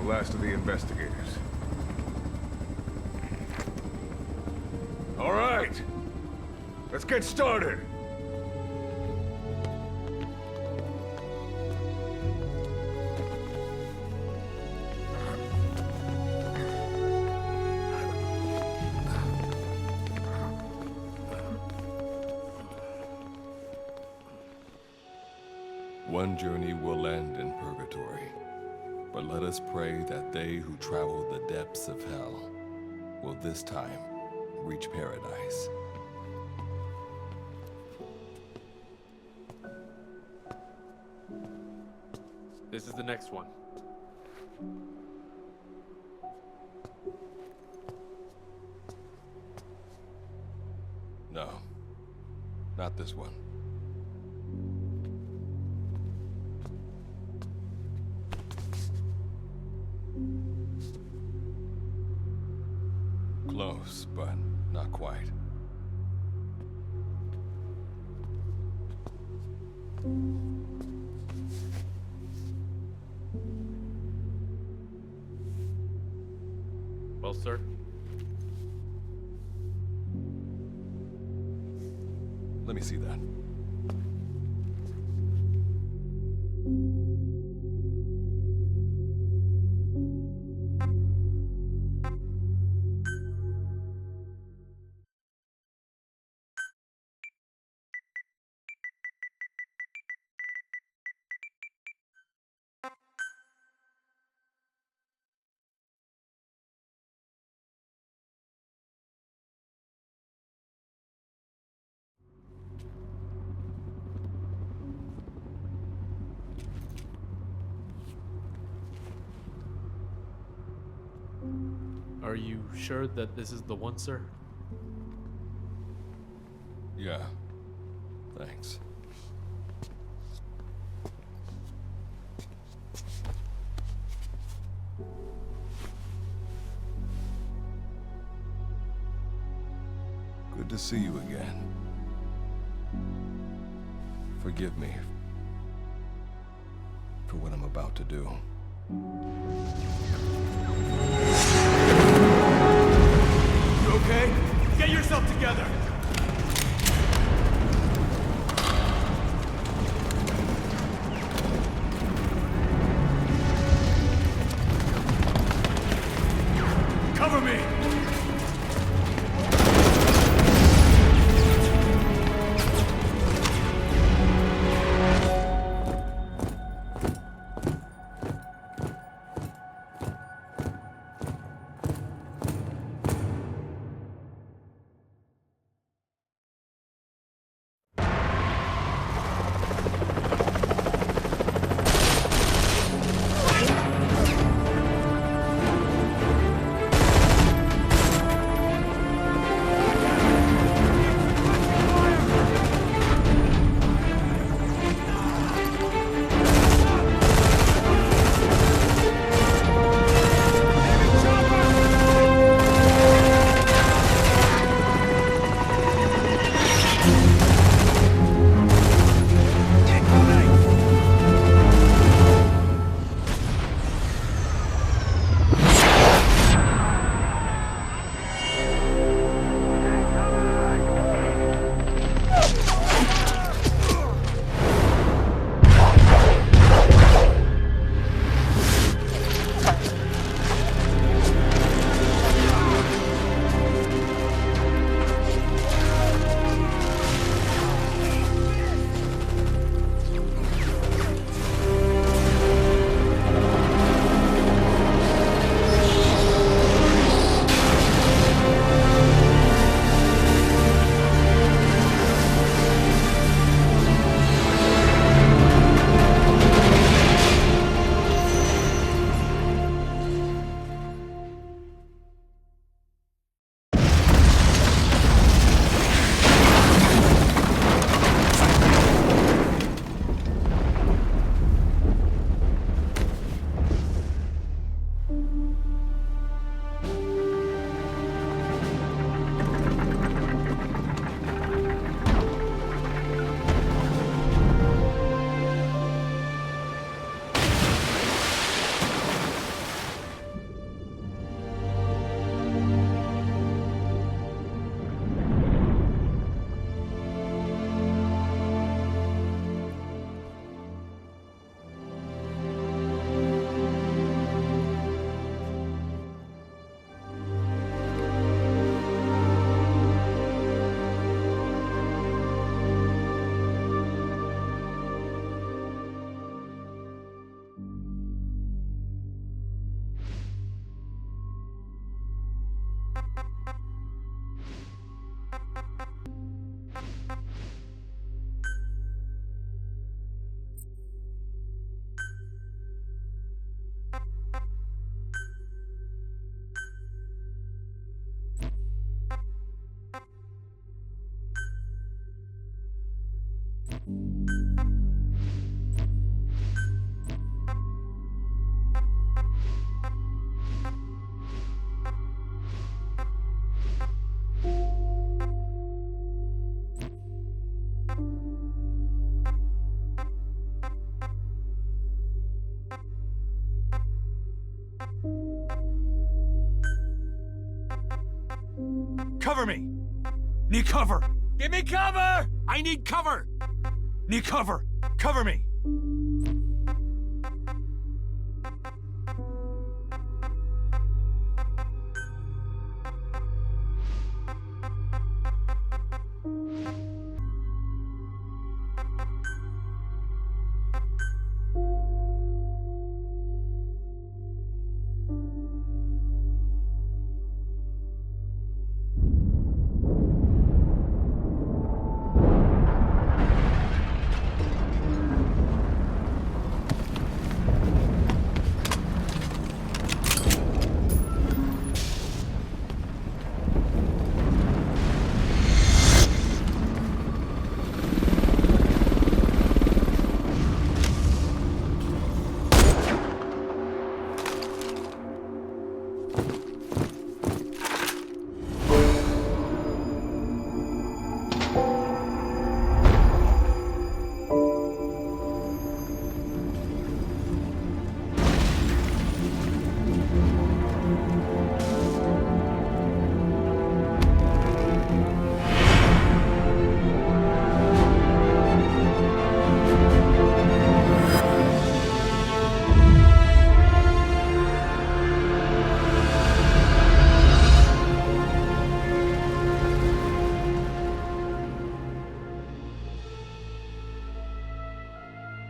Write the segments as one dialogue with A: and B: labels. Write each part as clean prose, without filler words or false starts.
A: last of the investigators. All right, let's get started.
B: One journey will end in purgatory, but let us pray that they who travel the depths of hell will this time reach paradise.
C: This is the next one.
B: No, not this one. Close, but not quite.
C: Well, sir.
B: Let me see that.
C: Are you sure that this is the one, sir?
B: Yeah. Thanks. Good to see you again. Forgive me for what I'm about to do.
C: You okay? Get yourself together! Cover me! Cover me! Need cover! Give me cover! I need cover! Need cover! Cover me!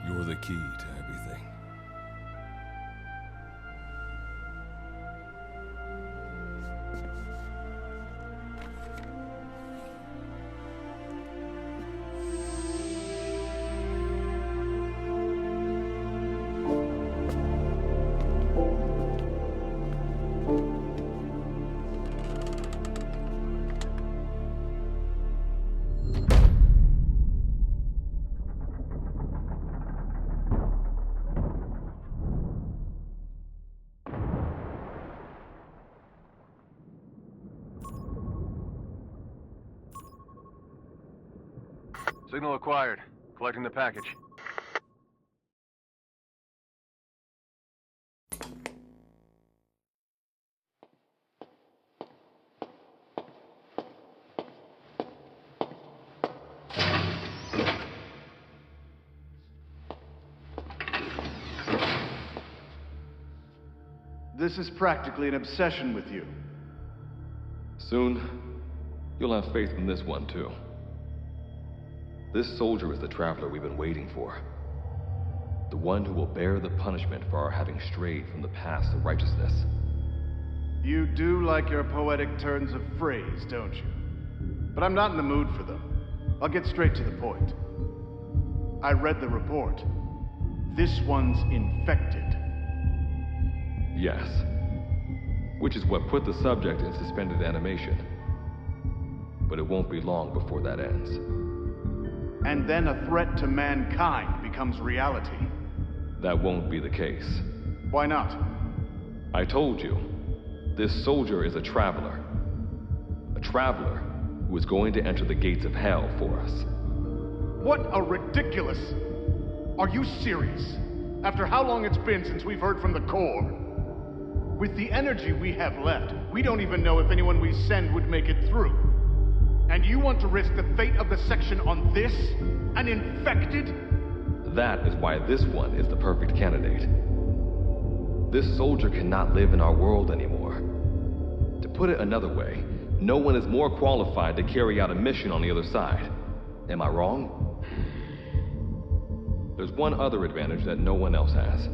B: You're the key to everything.
D: Signal acquired. Collecting the package.
E: This is practically an obsession with you.
F: Soon, you'll have faith in this one, too. This soldier is the traveler we've been waiting for. The one who will bear the punishment for our having strayed from the paths of righteousness.
E: You do like your poetic turns of phrase, don't you? But I'm not in the mood for them. I'll get straight to the point. I read the report. This one's infected.
F: Yes. Which is what put the subject in suspended animation. But it won't be long before that ends.
E: And then a threat to mankind becomes reality.
F: That won't be the case.
E: Why not?
F: I told you, this soldier is a traveler. A traveler who is going to enter the gates of hell for us.
E: What a ridiculous... Are you serious? After how long it's been since we've heard from the Corps? With the energy we have left, we don't even know if anyone we send would make it through. And you want to risk the fate of the section on this? An infected?
F: That is why this one is the perfect candidate. This soldier cannot live in our world anymore. To put it another way, no one is more qualified to carry out a mission on the other side. Am I wrong? There's one other advantage that no one else has.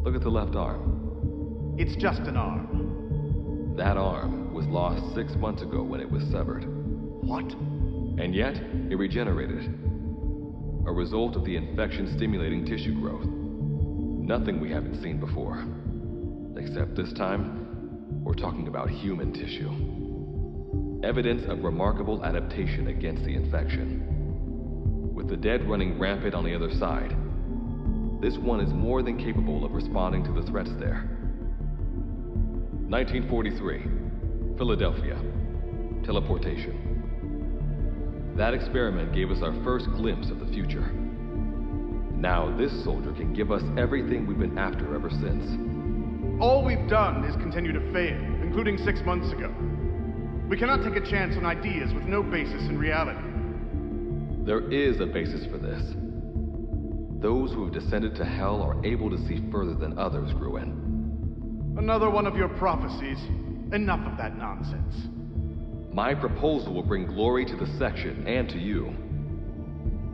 F: Look at the left arm.
E: It's just an arm.
F: That arm was lost 6 months ago when it was severed.
E: What?
F: And yet, it regenerated. A result of the infection-stimulating tissue growth. Nothing we haven't seen before. Except this time, we're talking about human tissue. Evidence of remarkable adaptation against the infection. With the dead running rampant on the other side, this one is more than capable of responding to the threats there. 1943, Philadelphia. Teleportation. That experiment gave us our first glimpse of the future. Now this soldier can give us everything we've been after ever since.
E: All we've done is continue to fail, including 6 months ago. We cannot take a chance on ideas with no basis in reality.
F: There is a basis for this. Those who have descended to hell are able to see further than others, Gruen.
E: Another one of your prophecies. Enough of that nonsense.
F: My proposal will bring glory to the section and to you.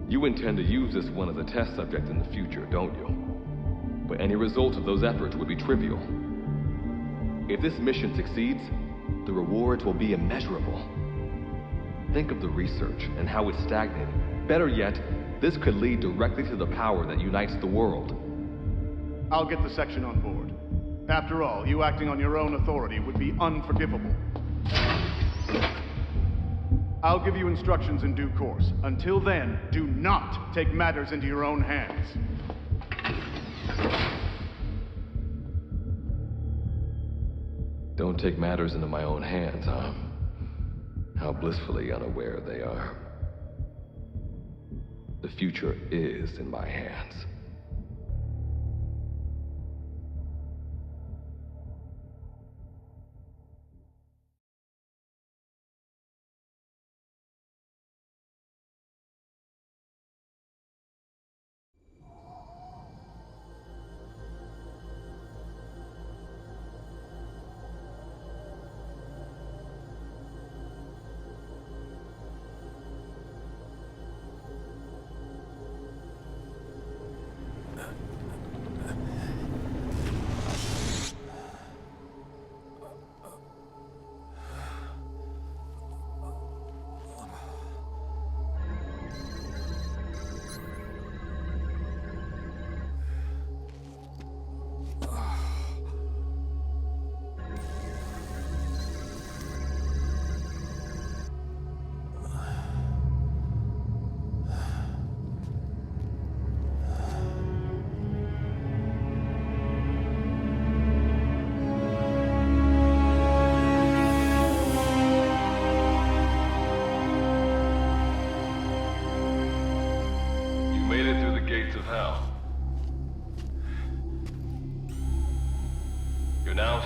F: You intend to use this one as a test subject in the future, don't you? But any result of those efforts would be trivial. If this mission succeeds, the rewards will be immeasurable. Think of the research and how it's stagnated. Better yet, this could lead directly to the power that unites the world.
E: I'll get the section on board. After all, you acting on your own authority would be unforgivable. I'll give you instructions in due course. Until then, do not take matters into your own hands.
F: Don't take matters into my own hands, huh? How blissfully unaware they are. The future is in my hands.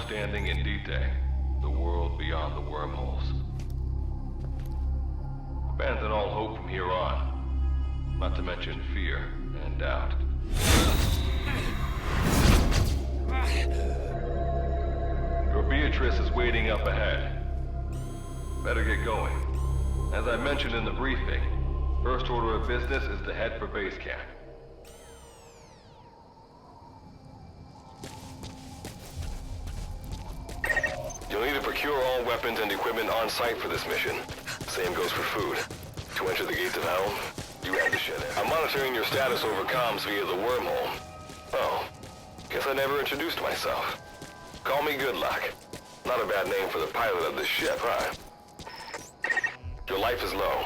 F: Standing in Dite, the world beyond the wormholes. Abandon all hope from here on, not to mention fear and doubt. Your Beatrice is waiting up ahead. Better get going. As I mentioned in the briefing, first order of business is to head for base camp. You'll need to procure all weapons and equipment on site for this mission. Same goes for food. To enter the gates of hell, you have to shed it. I'm monitoring your status over comms via the wormhole. Oh, guess I never introduced myself. Call me Good Luck. Not a bad name for the pilot of this ship, huh? Your life is low.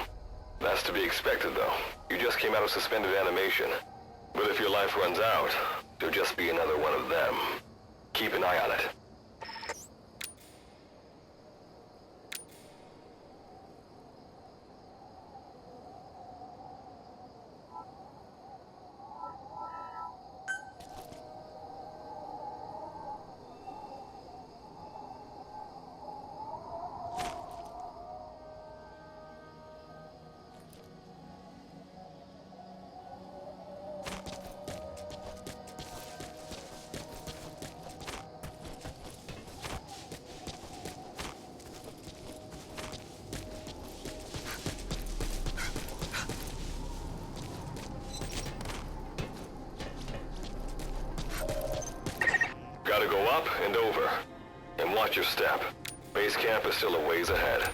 F: That's to be expected, though. You just came out of suspended animation. But if your life runs out, you'll just be another one of them. Keep an eye on it. Gotta go up and over. And watch your step. Base camp is still a ways ahead.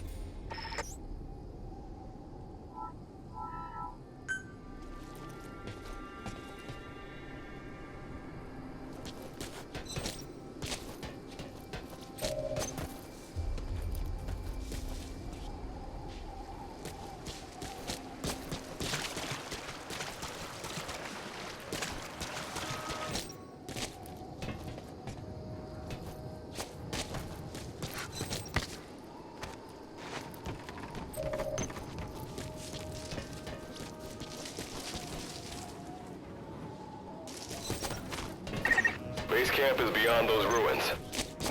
F: Base camp is beyond those ruins.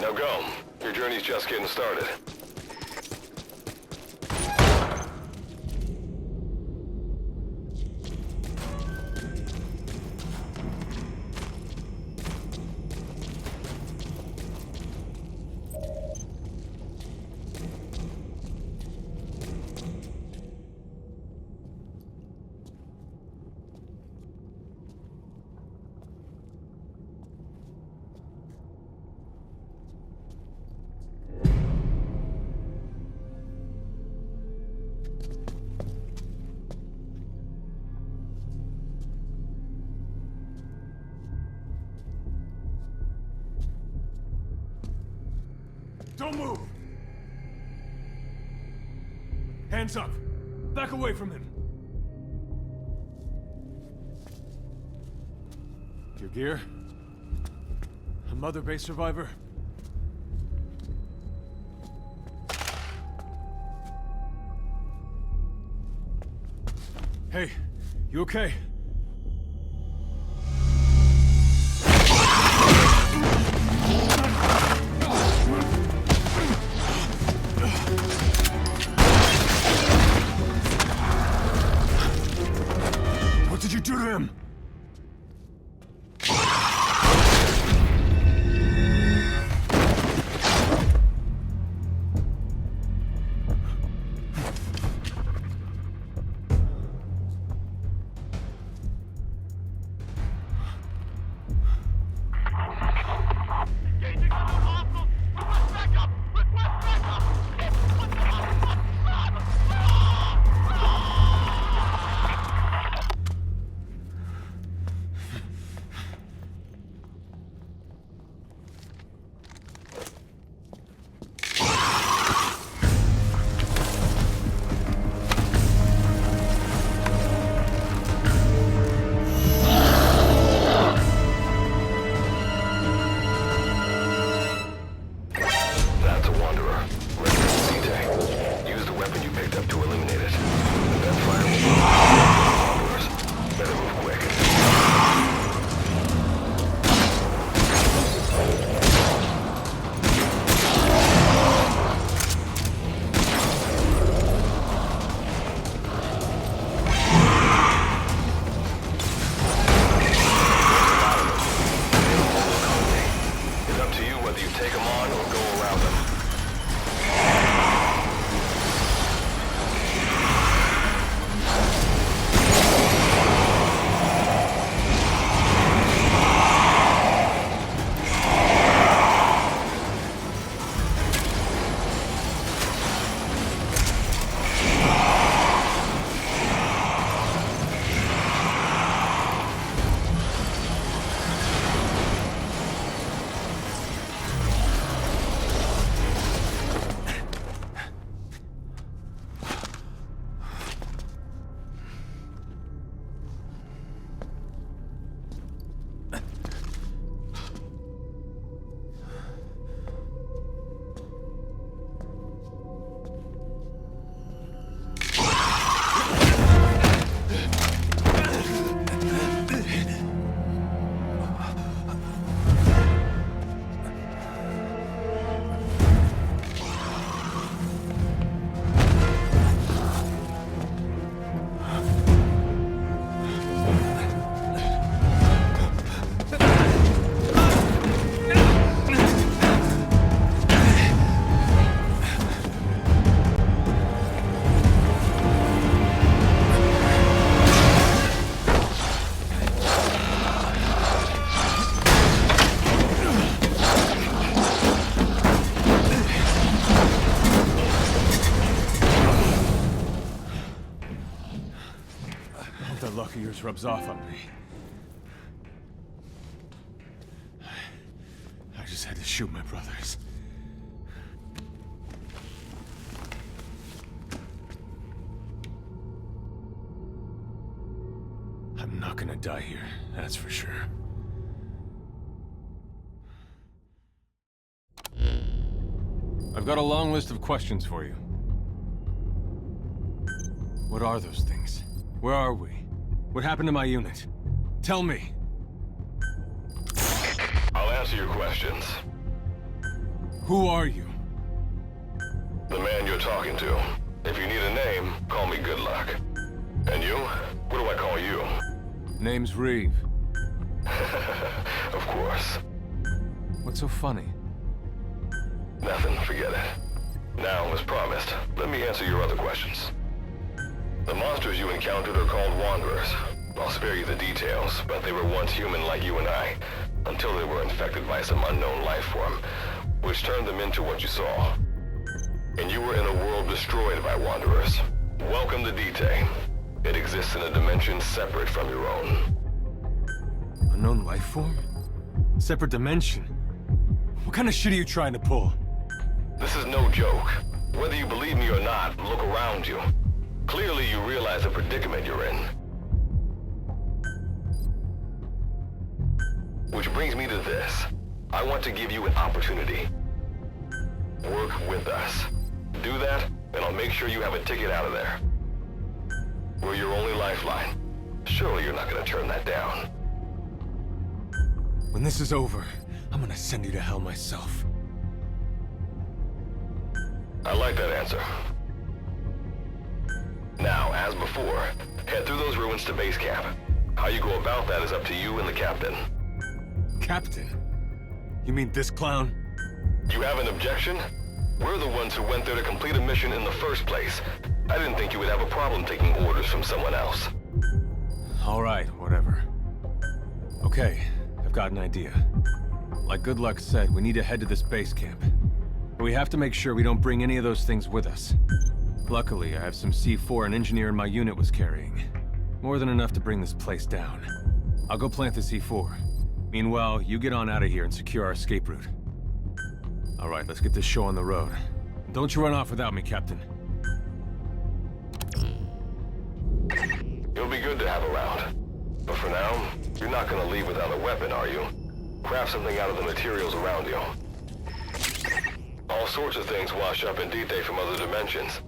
F: Now go. Your journey's just getting started.
C: Don't move! Hands up! Back away from him! Your gear? A Mother Base survivor? Hey, you okay? What did you do to him? Luck of yours rubs off on me. I just had to shoot my brothers. I'm not gonna die here, that's for sure. I've got a long list of questions for you. What are those things? Where are we? What happened to my unit? Tell me.
G: I'll answer your questions.
C: Who are you?
G: The man you're talking to. If you need a name, call me Good Luck. And you? What do I call you?
C: Name's Reeve.
G: Of course.
C: What's so funny?
G: Nothing, forget it. Now, as promised, let me answer your other questions. The monsters you encountered are called Wanderers. I'll spare you the details, but they were once human like you and I, until they were infected by some unknown life form, which turned them into what you saw. And you were in a world destroyed by Wanderers. Welcome to D-Day. It exists in a dimension separate from your own.
C: Unknown life form? Separate dimension? What kind of shit are you trying to pull?
G: This is no joke. Whether you believe me or not, look around you. Clearly you realize the predicament you're in. Which brings me to this. I want to give you an opportunity. Work with us. Do that, and I'll make sure you have a ticket out of there. We're your only lifeline. Surely you're not gonna turn that down.
C: When this is over, I'm gonna send you to hell myself.
G: I like that answer. Now, as before, head through those ruins to base camp. How you go about that is up to you and the captain.
C: Captain? You mean this clown?
G: You have an objection? We're the ones who went there to complete a mission in the first place. I didn't think you would have a problem taking orders from someone else.
C: All right, whatever. Okay, I've got an idea. Like Good Luck said, we need to head to this base camp. But we have to make sure we don't bring any of those things with us. Luckily, I have some C4 an engineer in my unit was carrying. More than enough to bring this place down. I'll go plant the C4. Meanwhile, you get on out of here and secure our escape route. All right, let's get this show on the road. Don't you run off without me, Captain.
G: You'll be good to have around. But for now, you're not gonna leave without a weapon, are you? Craft something out of the materials around you. All sorts of things wash up in D-Day from other dimensions.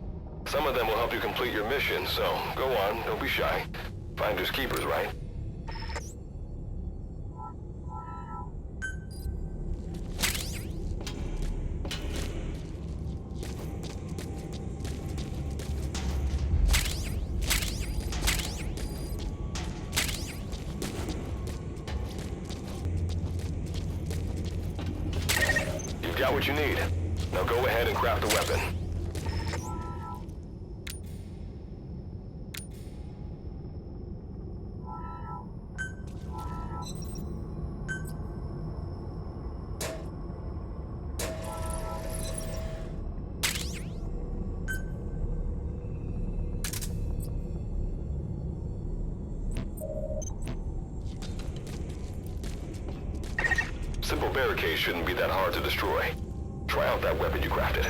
G: Some of them will help you complete your mission, so go on, don't be shy. Finders keepers, right? You've got what you need. Now go ahead and craft a weapon. Simple barricades shouldn't be that hard to destroy. Try out that weapon you crafted.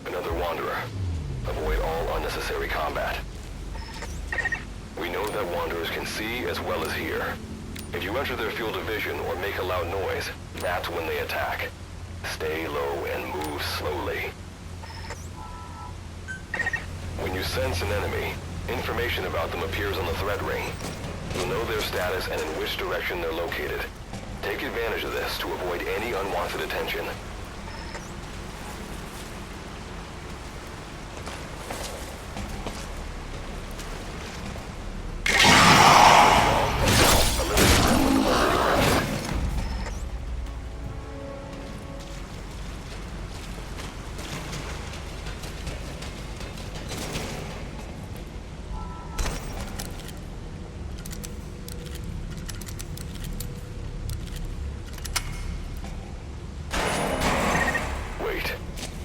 G: Another wanderer. Avoid all unnecessary combat. We know that wanderers can see as well as hear. If you enter their field of vision or make a loud noise, that's when they attack. Stay low and move slowly. When you sense an enemy, information about them appears on the threat ring. You'll know their status and in which direction they're located. Take advantage of this to avoid any unwanted attention.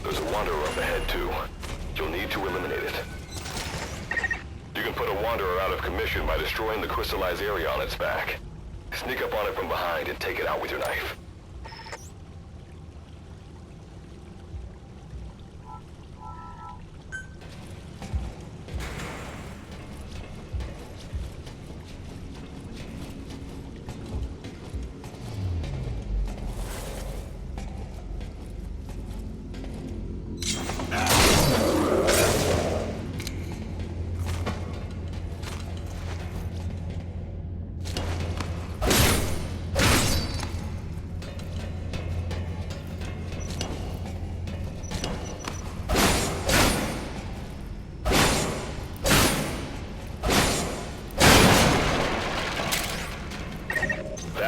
G: There's a wanderer up ahead, too. You'll need to eliminate it. You can put a wanderer out of commission by destroying the crystallized area on its back. Sneak up on it from behind and take it out with your knife.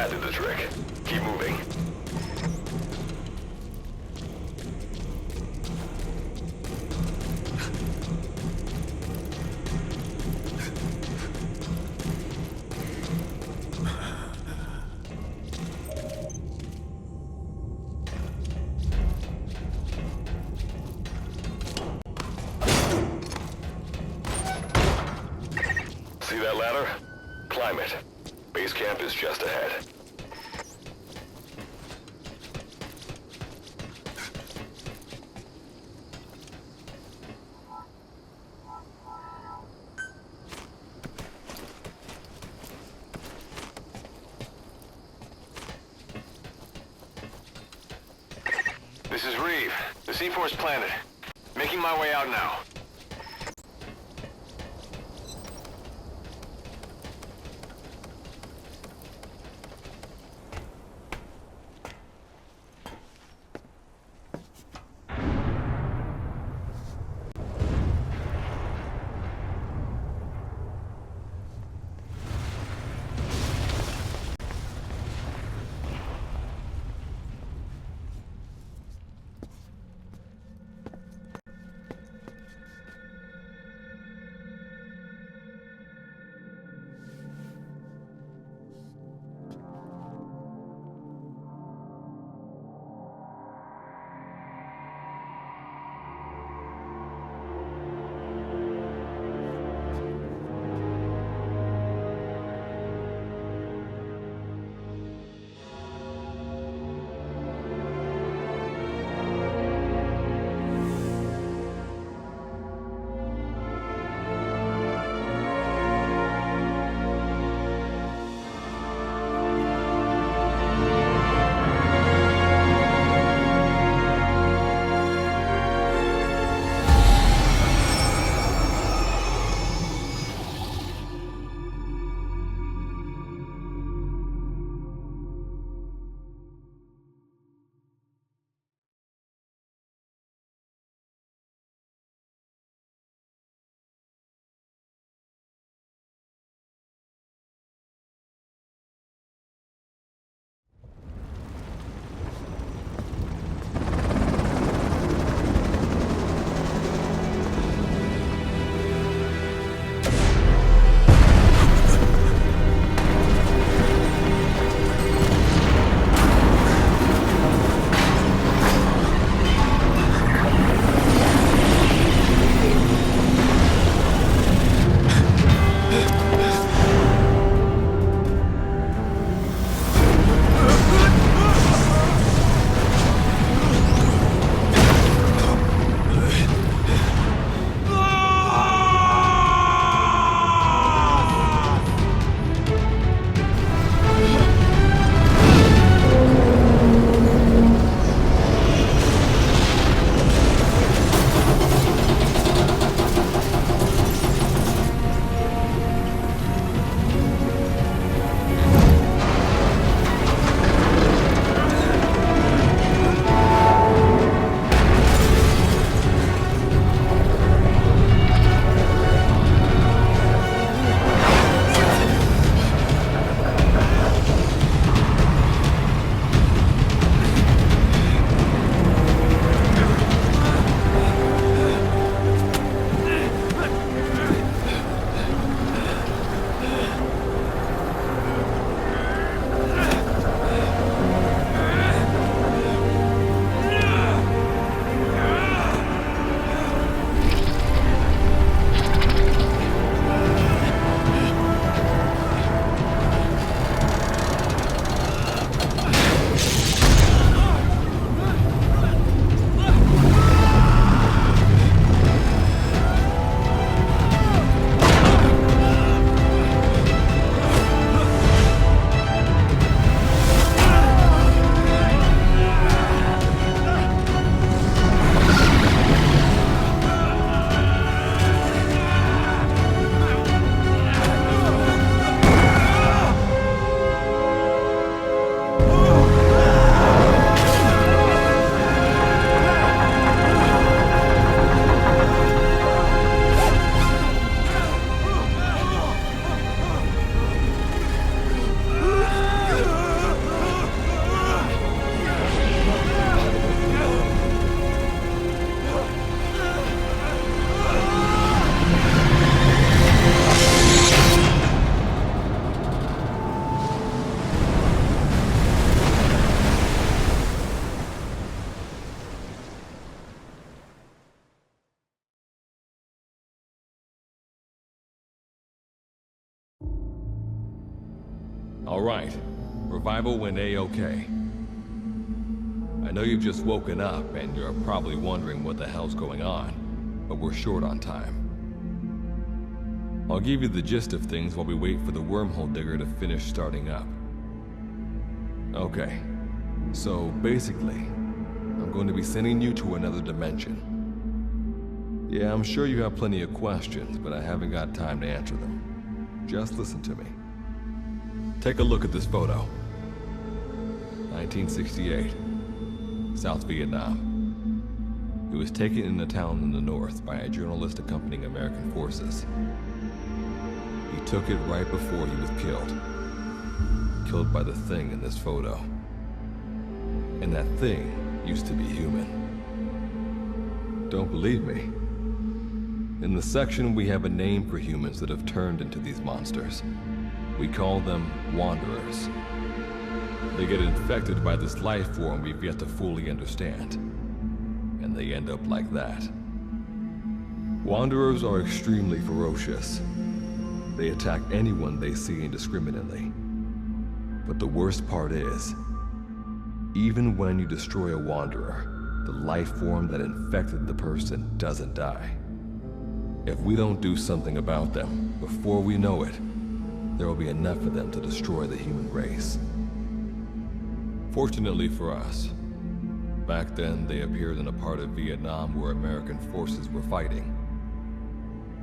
G: That did the trick. Keep moving. See that ladder? Climb it. Base camp is just ahead.
D: This is Reeve. The C4's planted. Making my way out now.
B: All right. Revival went A-okay. I know you've just woken up and you're probably wondering what the hell's going on, but we're short on time. I'll give you the gist of things while we wait for the wormhole digger to finish starting up. Okay, so basically, I'm going to be sending you to another dimension. Yeah, I'm sure you have plenty of questions, but I haven't got time to answer them. Just listen to me. Take a look at this photo. 1968, South Vietnam. It was taken in a town in the north by a journalist accompanying American forces. He took it right before he was killed. Killed by the thing in this photo. And that thing used to be human. Don't believe me? In the section, we have a name for humans that have turned into these monsters. We call them Wanderers. They get infected by this life form we've yet to fully understand. And they end up like that. Wanderers are extremely ferocious. They attack anyone they see indiscriminately. But the worst part is, even when you destroy a Wanderer, the life form that infected the person doesn't die. If we don't do something about them, before we know it, there will be enough of them to destroy the human race. Fortunately for us, back then they appeared in a part of Vietnam where American forces were fighting.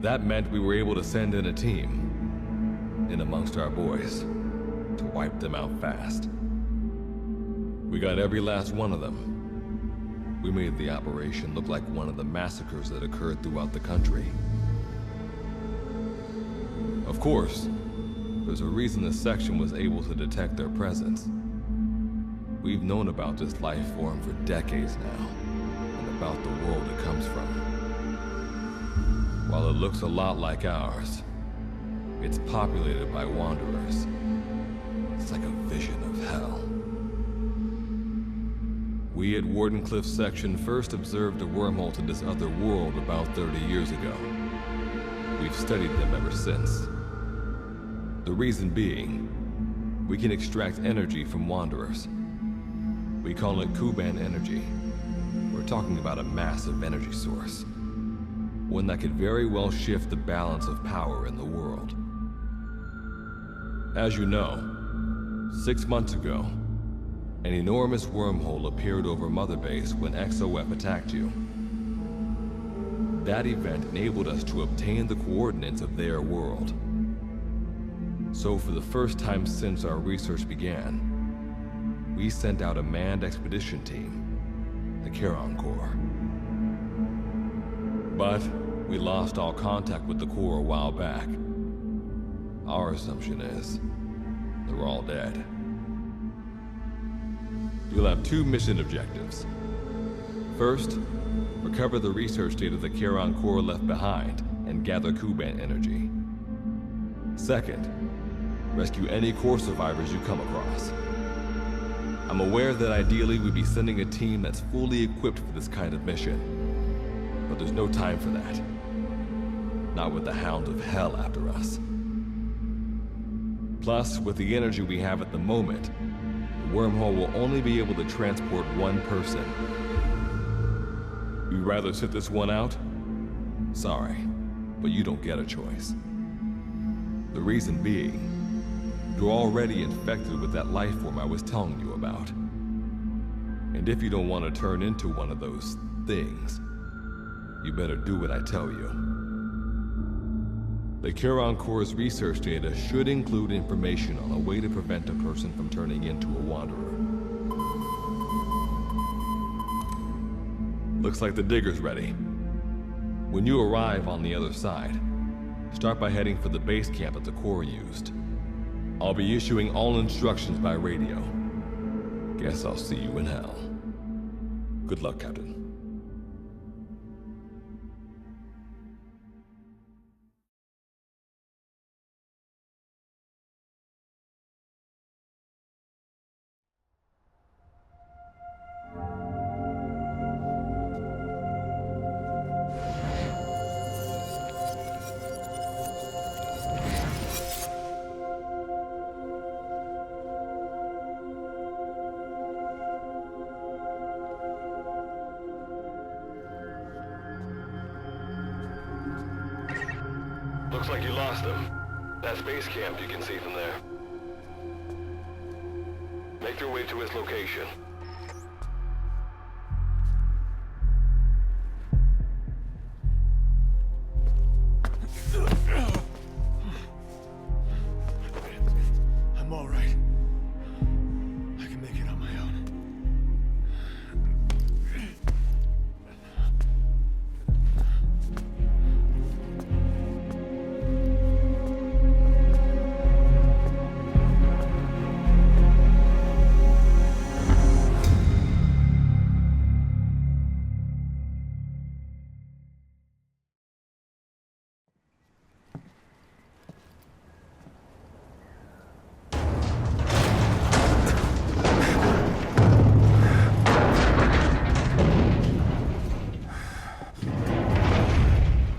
B: That meant we were able to send in a team, in amongst our boys, to wipe them out fast. We got every last one of them. We made the operation look like one of the massacres that occurred throughout the country. Of course, there's a reason this section was able to detect their presence. We've known about this life form for decades now, and about the world it comes from. While it looks a lot like ours, it's populated by Wanderers. It's like a vision of hell. We at Wardenclyffe section first observed a wormhole to this other world about 30 years ago. We've studied them ever since. The reason being, we can extract energy from Wanderers. We call it Kuban energy. We're talking about a massive energy source. One that could very well shift the balance of power in the world. As you know, 6 months ago, an enormous wormhole appeared over Mother Base when XOF attacked you. That event enabled us to obtain the coordinates of their world. So for the first time since our research began, we sent out a manned expedition team, the Charon Corps. But we lost all contact with the Corps a while back. Our assumption is they're all dead. You'll have 2 mission objectives. First, recover the research data the Charon Corps left behind and gather Kuban energy. Second, rescue any Corps survivors you come across. I'm aware that ideally we'd be sending a team that's fully equipped for this kind of mission. But there's no time for that. Not with the Hound of Hell after us. Plus, with the energy we have at the moment, the wormhole will only be able to transport one person. You'd rather sit this one out? Sorry, but you don't get a choice. The reason being, you're already infected with that life form I was telling you about. And if you don't want to turn into one of those things, you better do what I tell you. The Charon Corps' research data should include information on a way to prevent a person from turning into a Wanderer. Looks like the digger's ready. When you arrive on the other side, start by heading for the base camp that the Corps used. I'll be issuing all instructions by radio. Guess I'll see you in hell. Good luck, Captain.
G: Looks like you lost them. That base camp you can see from there. Make your way to his location.
C: I'm all right. I can make it on my own.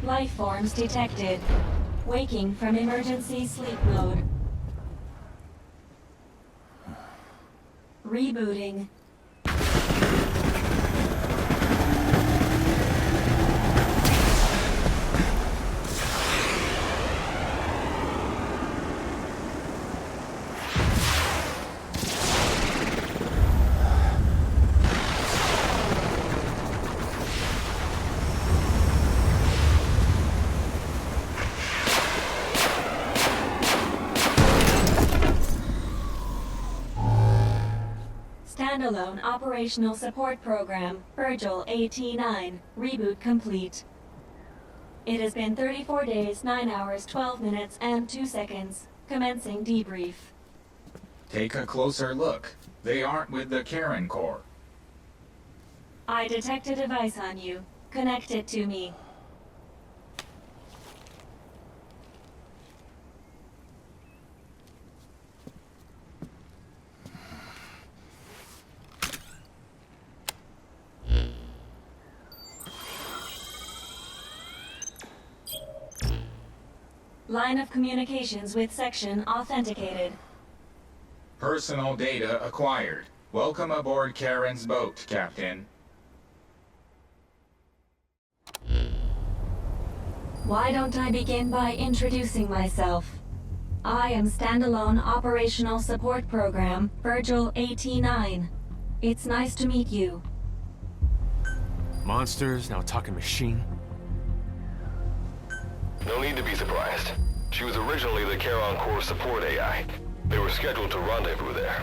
H: Life forms detected. Waking from emergency sleep mode. Rebooting. Standalone Operational Support Program, Virgil AT-9, reboot complete. It has been 34 days, 9 hours, 12 minutes, and 2 seconds. Commencing debrief.
I: Take a closer look. They aren't with the Karen Corps.
H: I detect a device on you. Connect it to me. Line of communications with section authenticated.
I: Personal data acquired. Welcome aboard Karen's boat, Captain.
H: Why don't I begin by introducing myself? I am Standalone Operational Support Program, Virgil AT-9. It's nice to meet you.
C: Monsters, now talking machine.
G: No need to be surprised. She was originally the Charon Corps support AI. They were scheduled to rendezvous there.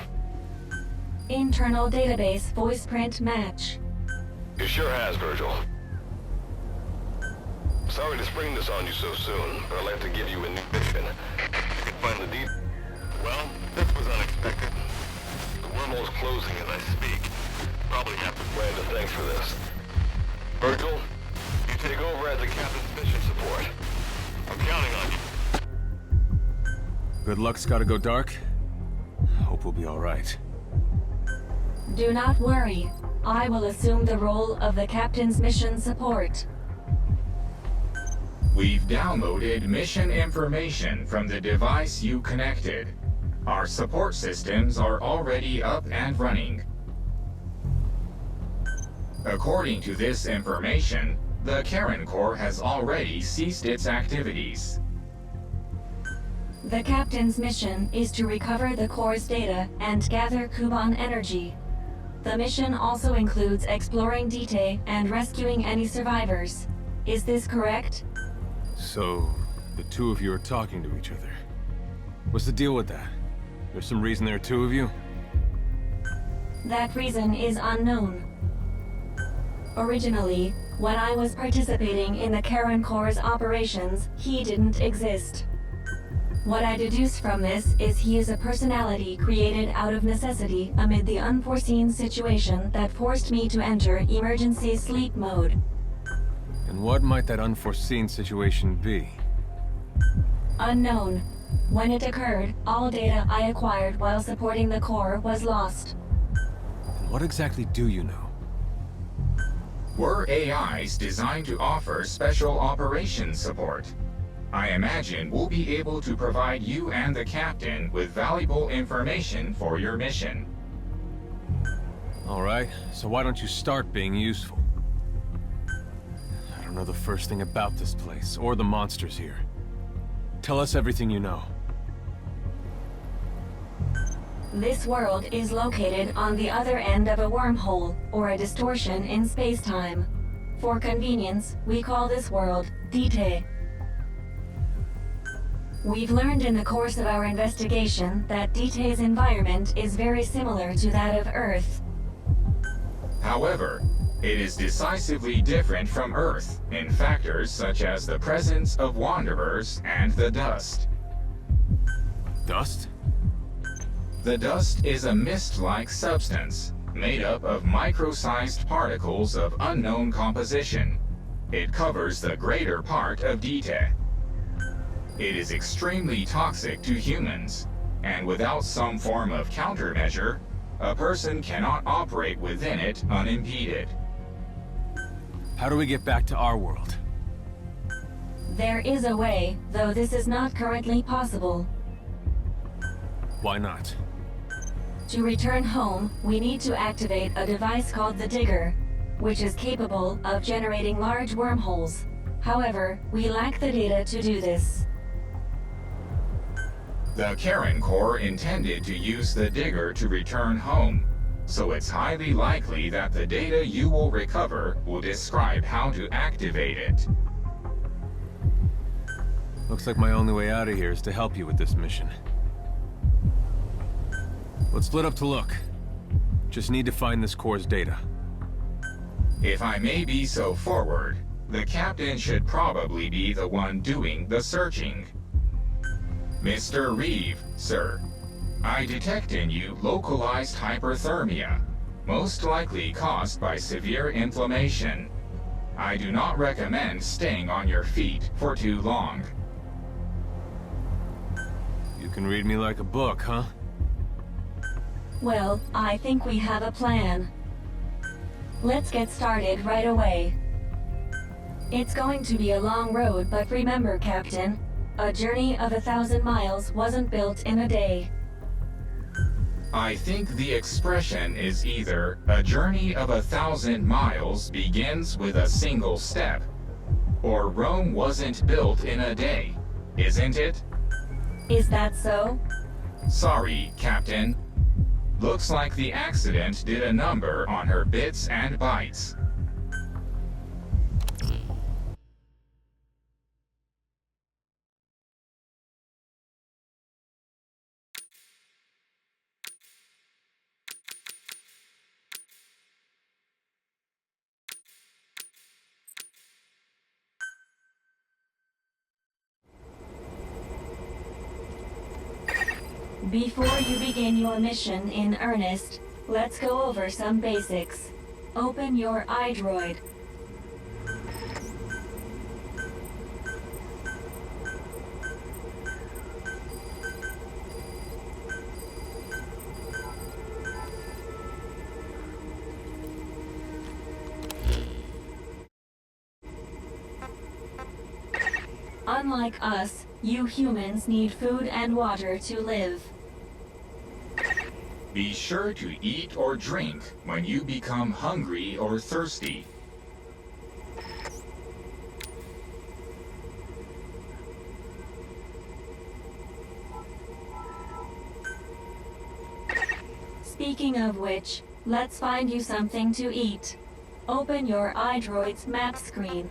H: Internal database voice print match.
G: It sure has, Virgil. Sorry to spring this on you so soon, but I'd like to give you a new mission. You can find the Well, this was unexpected. The wormhole's closing as I speak. Probably have to plan to thanks for this. Virgil, you take over as the captain's mission support. I'm counting on you.
C: Good luck's gotta go dark. Hope we'll be all right.
H: Do not worry. I will assume the role of the captain's mission support.
I: We've downloaded mission information from the device you connected. Our support systems are already up and running. According to this information, the Karen Corps has already ceased its activities.
H: The captain's mission is to recover the Corps' data and gather Kuban energy. The mission also includes exploring Dite and rescuing any survivors. Is this correct?
C: So, the two of you are talking to each other. What's the deal with that? There's some reason there are two of you?
H: That reason is unknown. Originally, when I was participating in the Karen Corps' operations, he didn't exist. What I deduce from this is he is a personality created out of necessity amid the unforeseen situation that forced me to enter emergency sleep mode.
C: And what might that unforeseen situation be?
H: Unknown. When it occurred, all data I acquired while supporting the Corps was lost.
C: And what exactly do you know?
I: We're AIs designed to offer special operations support. I imagine we'll be able to provide you and the captain with valuable information for your mission.
C: All right, so why don't you start being useful? I don't know the first thing about this place, or the monsters here. Tell us everything you know.
H: This world is located on the other end of a wormhole, or a distortion in space-time. For convenience, we call this world Dite. We've learned in the course of our investigation that Dite's environment is very similar to that of Earth.
I: However, it is decisively different from Earth in factors such as the presence of wanderers and the dust.
C: Dust?
I: The dust is a mist-like substance made up of micro-sized particles of unknown composition. It covers the greater part of Dite. It is extremely toxic to humans, and without some form of countermeasure, a person cannot operate within it unimpeded.
C: How do we get back to our world?
H: There is a way, though this is not currently possible.
C: Why not?
H: To return home, we need to activate a device called the Digger, which is capable of generating large wormholes. However, we lack the data to do this.
I: The Karen Corps intended to use the Digger to return home, so it's highly likely that the data you will recover will describe how to activate it.
C: Looks like my only way out of here is to help you with this mission. Let's split up to look. Just need to find this Corps' data.
I: If I may be so forward, the captain should probably be the one doing the searching. Mr. Reeve, sir, I detect in you localized hyperthermia, most likely caused by severe inflammation. I do not recommend staying on your feet for too long.
C: You can read me like a book, huh?
H: Well, I think we have a plan. Let's get started right away. It's going to be a long road, but remember, Captain, a journey of 1,000 miles wasn't built in a day.
I: I think the expression is either a journey of 1,000 miles begins with a single step, or Rome wasn't built in a day, isn't it?
H: Is that so?
I: Sorry, Captain. Looks like the accident did a number on her bits and bytes.
H: Before you begin your mission in earnest, let's go over some basics. Open your iDroid. Unlike us, you humans need food and water to live.
I: Be sure to eat or drink when you become hungry or thirsty.
H: Speaking of which, let's find you something to eat. Open your iDroid's map screen.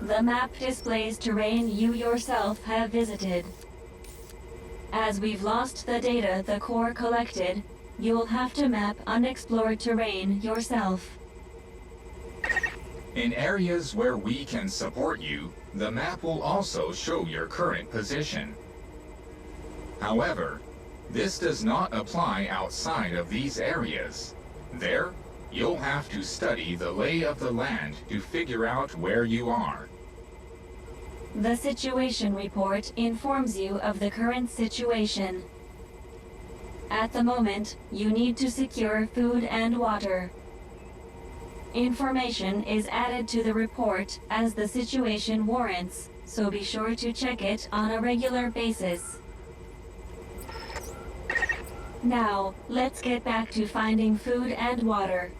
H: The map displays terrain you yourself have visited. As we've lost the data the Corps collected, you'll have to map unexplored terrain yourself.
I: In areas where we can support you, the map will also show your current position. However, this does not apply outside of these areas. There, you'll have to study the lay of the land to figure out where you are.
H: The situation report informs you of the current situation. At the moment, you need to secure food and water. Information is added to the report as the situation warrants, so be sure to check it on a regular basis. Now, let's get back to finding food and water.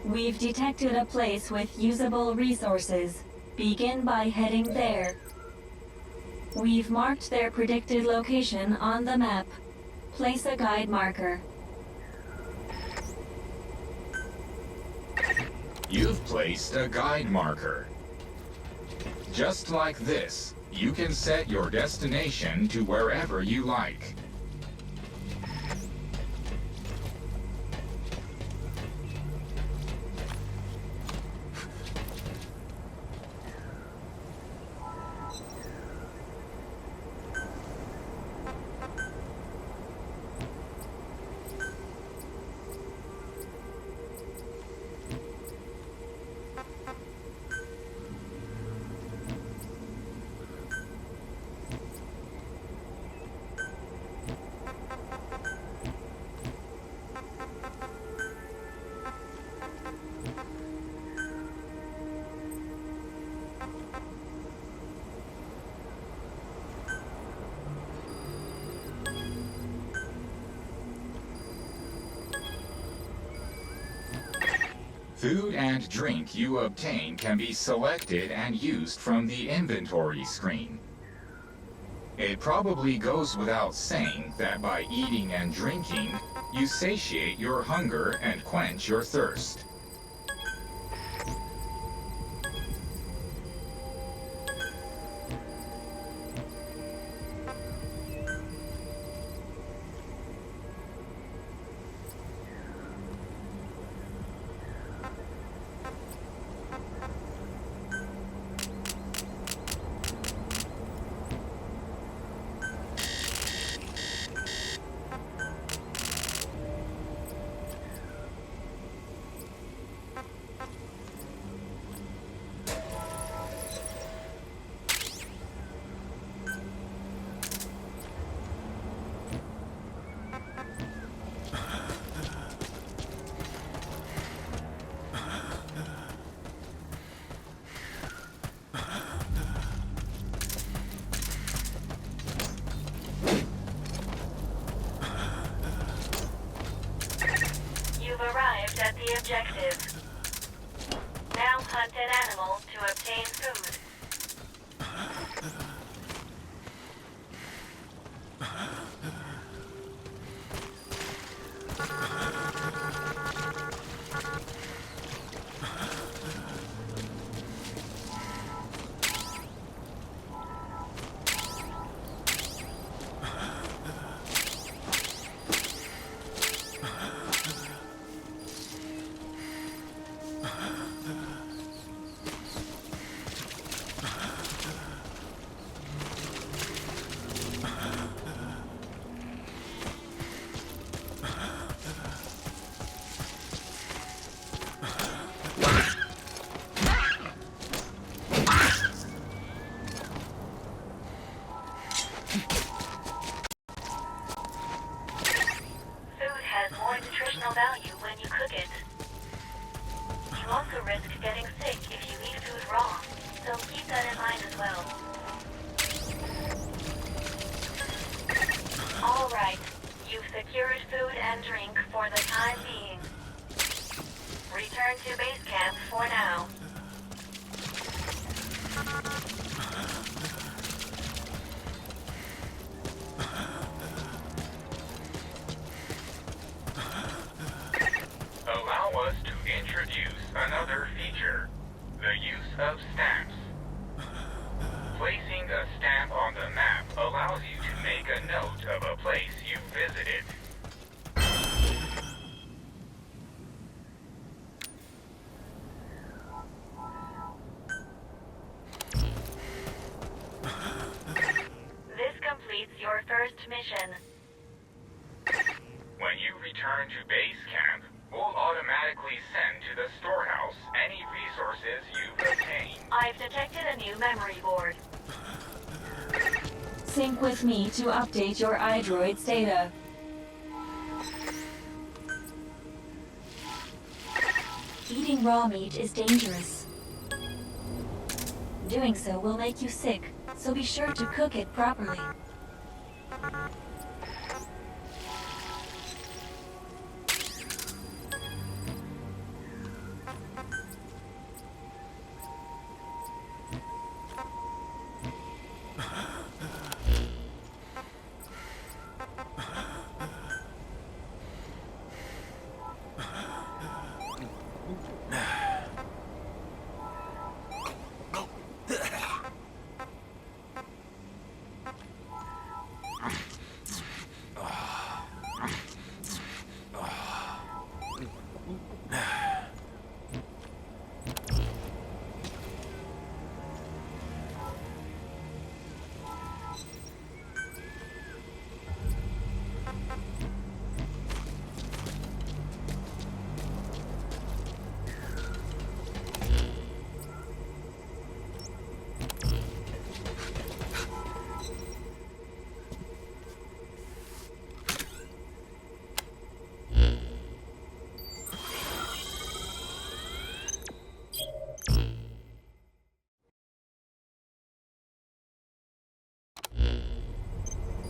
H: We've detected a place with usable resources. Begin by heading there. We've marked their predicted location on the map. Place a guide marker.
I: You've placed a guide marker. Just like this, you can set your destination to wherever you like. Food and drink you obtain can be selected and used from the inventory screen. It probably goes without saying that by eating and drinking, you satiate your hunger and quench your thirst.
H: Arrived at the objective. Now hunt an animal to obtain food. Value when you cook it. You also risk getting sick if you eat food raw, so keep that in mind as well. Alright, you've secured food and drink for the time being. Return to base camp for now.
I: Allow us to introduce another feature, the use of stamps. Placing a stamp on the map allows you to make a note of a place you visited.
H: mission.
I: When you return to base camp, we'll automatically send to the storehouse any resources you've obtained.
H: I've detected a new memory board. Sync with me to update your iDroid's data. Eating raw meat is dangerous. Doing so will make you sick, so be sure to cook it properly.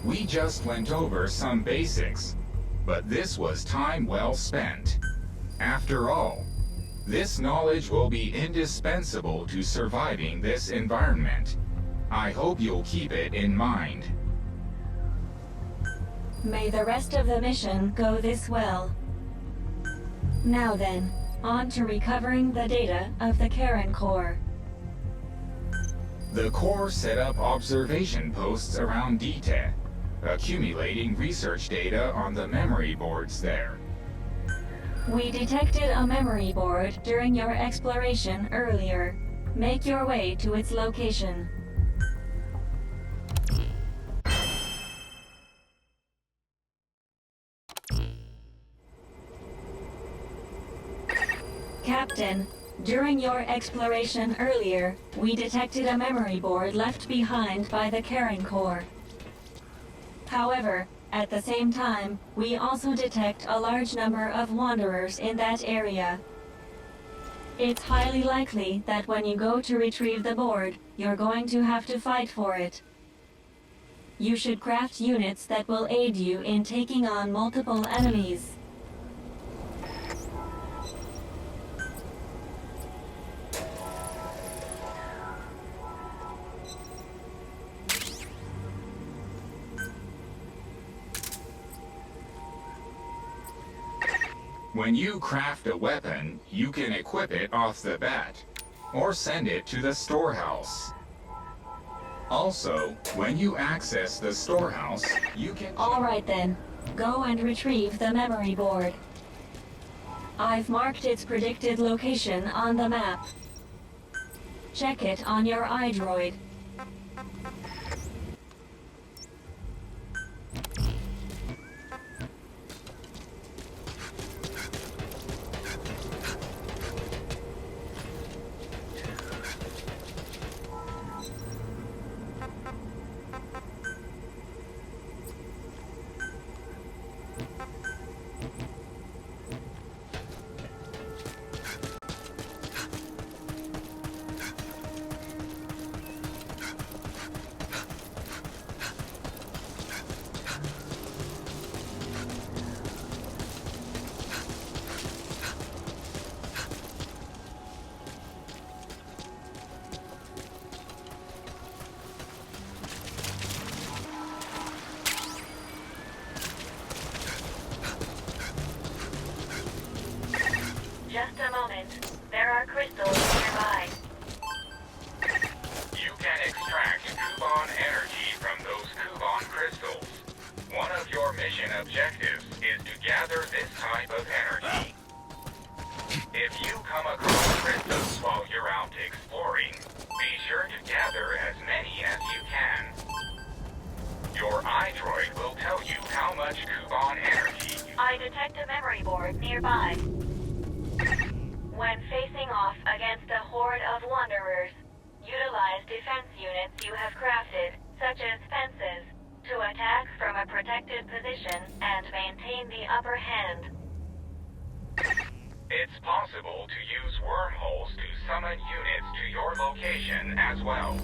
I: We just went over some basics, but this was time well spent. After all, this knowledge will be indispensable to surviving this environment. I hope you'll keep it in mind.
H: May the rest of the mission go this well. Now then, on to recovering the data of the Karen Core.
I: The Corps set up observation posts around DTA, accumulating research data on the memory boards there.
H: We detected a memory board during your exploration earlier. Make your way to its location. Captain, during your exploration earlier, we detected a memory board left behind by the Karen Core. However, at the same time, we also detect a large number of wanderers in that area. It's highly likely that when you go to retrieve the board, you're going to have to fight for it. You should craft units that will aid you in taking on multiple enemies.
I: When you craft a weapon, you can equip it off the bat, or send it to the storehouse. Also, when you access the storehouse, you can...
H: All right then, go and retrieve the memory board. I've marked its predicted location on the map. Check it on your iDroid. Just a moment. There are crystals nearby.
I: You can extract Kuban energy from those Kuban crystals. One of your mission objectives is to gather this type of energy. If you come across crystals while you're out exploring, be sure to gather as many as you can. Your iDroid will tell
H: Detect a memory board nearby. When facing off against a horde of wanderers, utilize defense units you have crafted, such as fences, to attack from a protected position and maintain the upper hand.
I: It's possible to use wormholes to summon units to your location as well.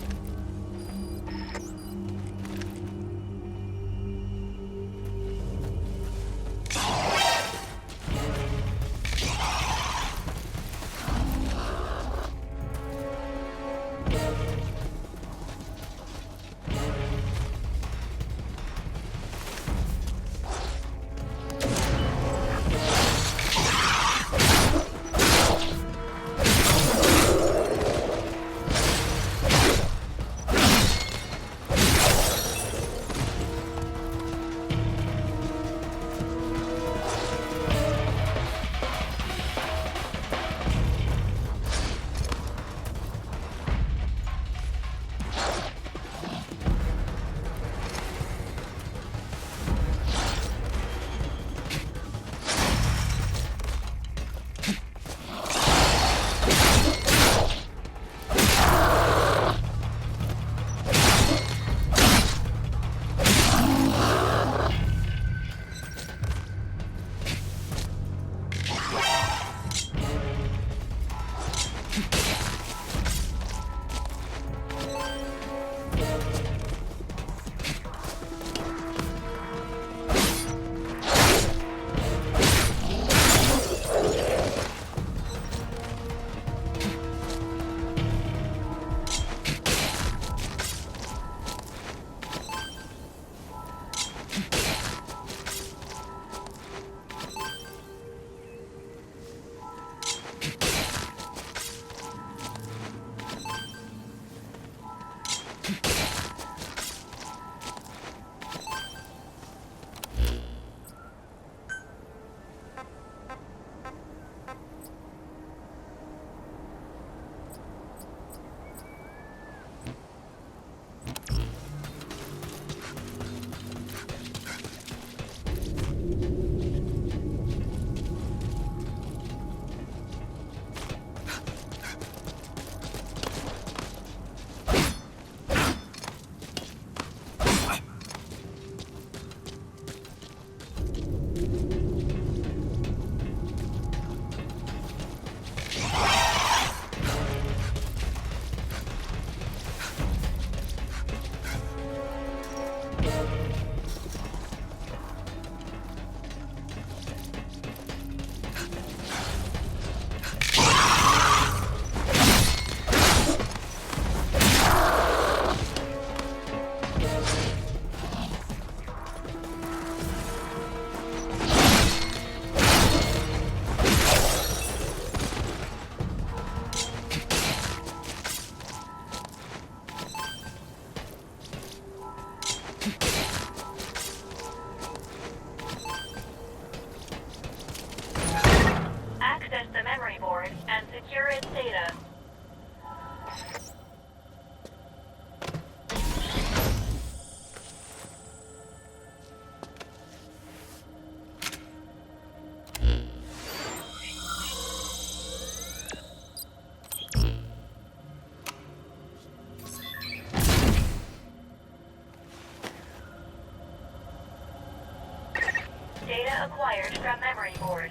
H: Data acquired from memory board.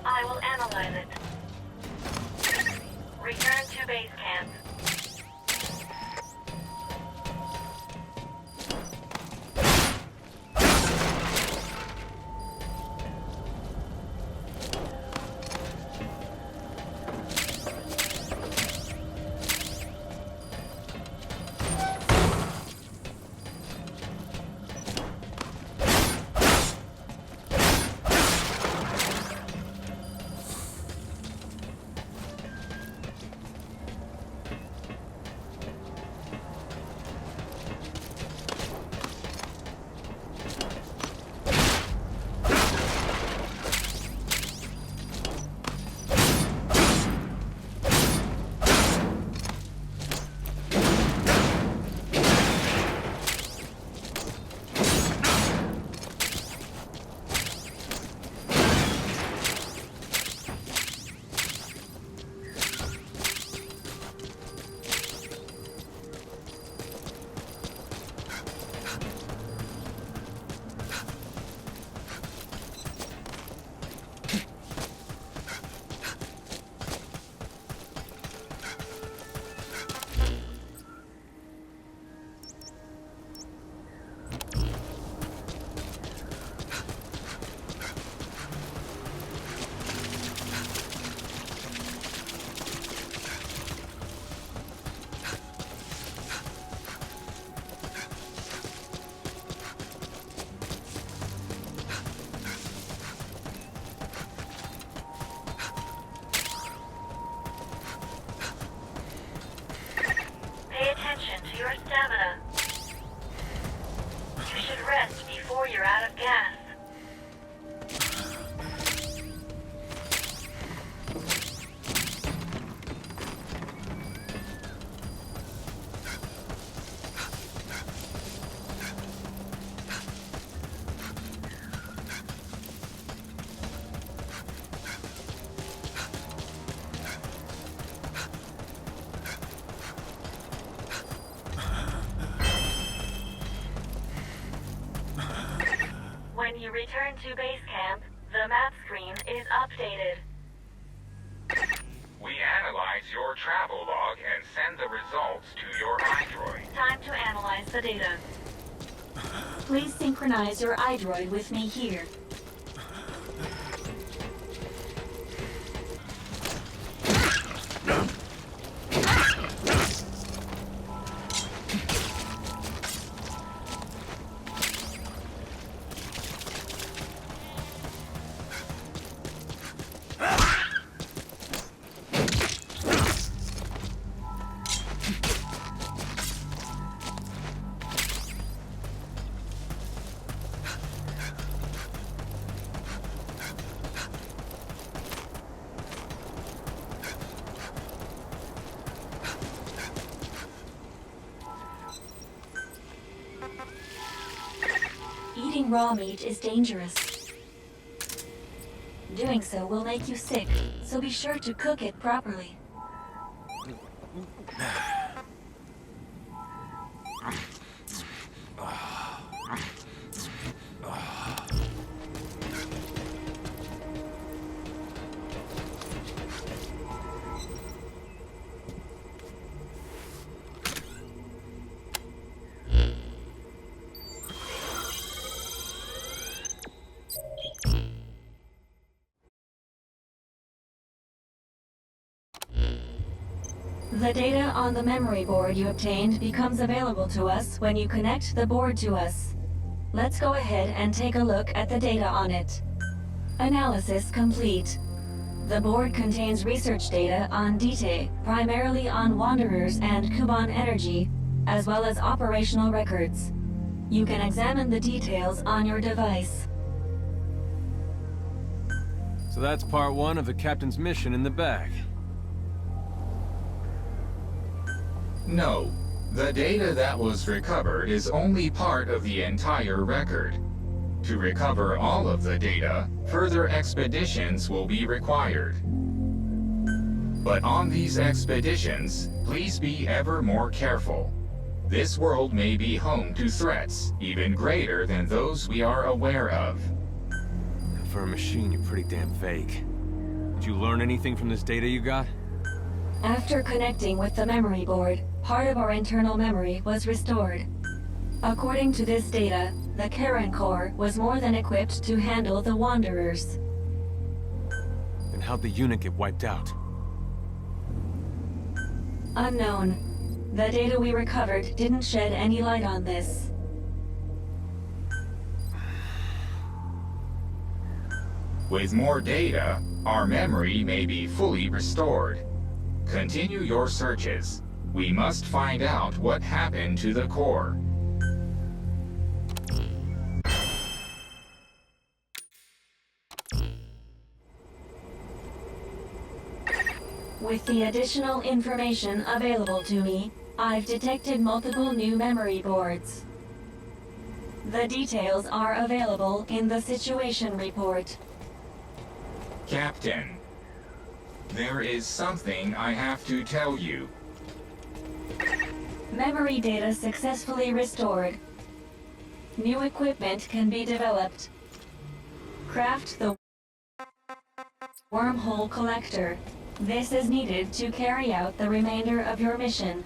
H: I will analyze it. Return to base camp. your stamina. You should rest before you're out of gas. When you return to base camp, the map screen is updated.
I: We analyze your travel log and send the results to your iDroid.
H: Time to analyze the data. Please synchronize your iDroid with me here. Eating raw meat is dangerous. Doing so will make you sick, so be sure to cook it properly. The data on the memory board you obtained becomes available to us when you connect the board to us. Let's go ahead and take a look at the data on it. Analysis complete. The board contains research data on Dite, primarily on Wanderers and Kuban energy, as well as operational records. You can examine the details on your device.
C: So that's part one of the captain's mission in the bag.
I: No, the data that was recovered is only part of the entire record. To recover all of the data, further expeditions will be required. But on these expeditions, please be ever more careful. This world may be home to threats even greater than those we are aware of.
C: For a machine, you're pretty damn vague. Did you learn anything from this data you got?
H: After connecting with the memory board, part of our internal memory was restored. According to this data, the Karen core was more than equipped to handle the Wanderers.
C: Then how'd the unit get wiped out?
H: Unknown. The data we recovered didn't shed any light on this.
I: With more data, our memory may be fully restored. Continue your searches. We must find out what happened to the core.
H: With the additional information available to me, I've detected multiple new memory boards. The details are available in the situation report.
I: Captain, there is something I have to tell you.
H: Memory data successfully restored. New equipment can be developed. Craft the wormhole collector. This is needed to carry out the remainder of your mission.